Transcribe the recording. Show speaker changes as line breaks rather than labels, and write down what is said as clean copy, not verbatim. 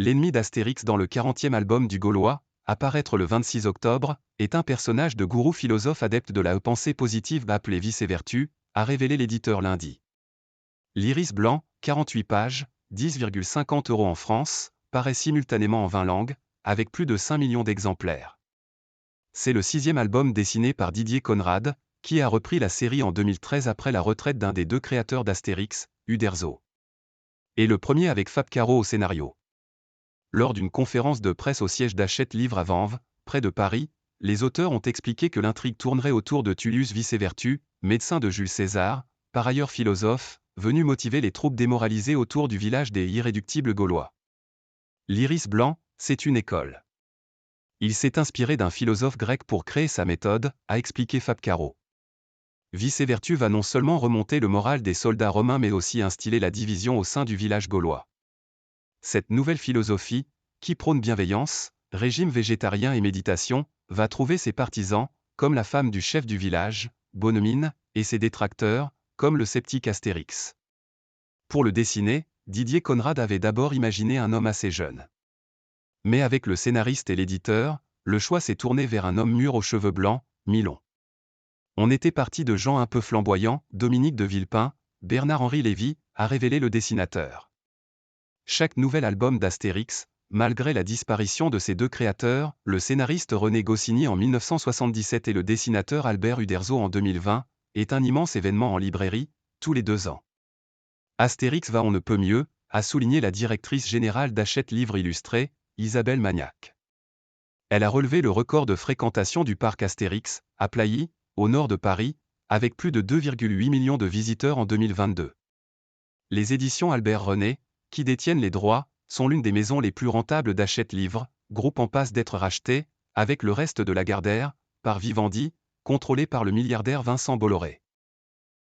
L'ennemi d'Astérix dans le 40e album du Gaulois, à paraître le 26 octobre, est un personnage de gourou philosophe adepte de la pensée positive appelé Vice et Vertu, a révélé l'éditeur lundi. L'Iris blanc, 48 pages, 10,50 € en France, paraît simultanément en 20 langues, avec plus de 5 millions d'exemplaires. C'est le 6e album dessiné par Didier Conrad, qui a repris la série en 2013 après la retraite d'un des deux créateurs d'Astérix, Uderzo. Et le premier avec Fab Caro au scénario. Lors d'une conférence de presse au siège d'Hachette Livre à Vanves, près de Paris, les auteurs ont expliqué que l'intrigue tournerait autour de Tullius Vice et Vertu, médecin de Jules César, par ailleurs philosophe, venu motiver les troupes démoralisées autour du village des irréductibles Gaulois. L'Iris blanc, c'est une école. Il s'est inspiré d'un philosophe grec pour créer sa méthode, a expliqué Fab Caro. Vice et Vertu va non seulement remonter le moral des soldats romains mais aussi instiller la division au sein du village gaulois. Cette nouvelle philosophie, qui prône bienveillance, régime végétarien et méditation, va trouver ses partisans, comme la femme du chef du village, Bonnemine, et ses détracteurs, comme le sceptique Astérix. Pour le dessiner, Didier Conrad avait d'abord imaginé un homme assez jeune. Mais avec le scénariste et l'éditeur, le choix s'est tourné vers un homme mûr aux cheveux blancs, mi-longs. On était parti de gens un peu flamboyants, Dominique de Villepin, Bernard-Henri Lévy, a révélé le dessinateur. Chaque nouvel album d'Astérix, malgré la disparition de ses deux créateurs, le scénariste René Goscinny en 1977 et le dessinateur Albert Uderzo en 2020, est un immense événement en librairie, tous les 2 ans. Astérix va on ne peut mieux, a souligné la directrice générale d'Hachette Livres Illustrés, Isabelle Magnac. Elle a relevé le record de fréquentation du parc Astérix, à Plailly, au nord de Paris, avec plus de 2,8 millions de visiteurs en 2022. Les éditions Albert René, qui détiennent les droits, sont l'une des maisons les plus rentables d'Hachette Livres, groupe en passe d'être racheté, avec le reste de Lagardère, par Vivendi, contrôlé par le milliardaire Vincent Bolloré.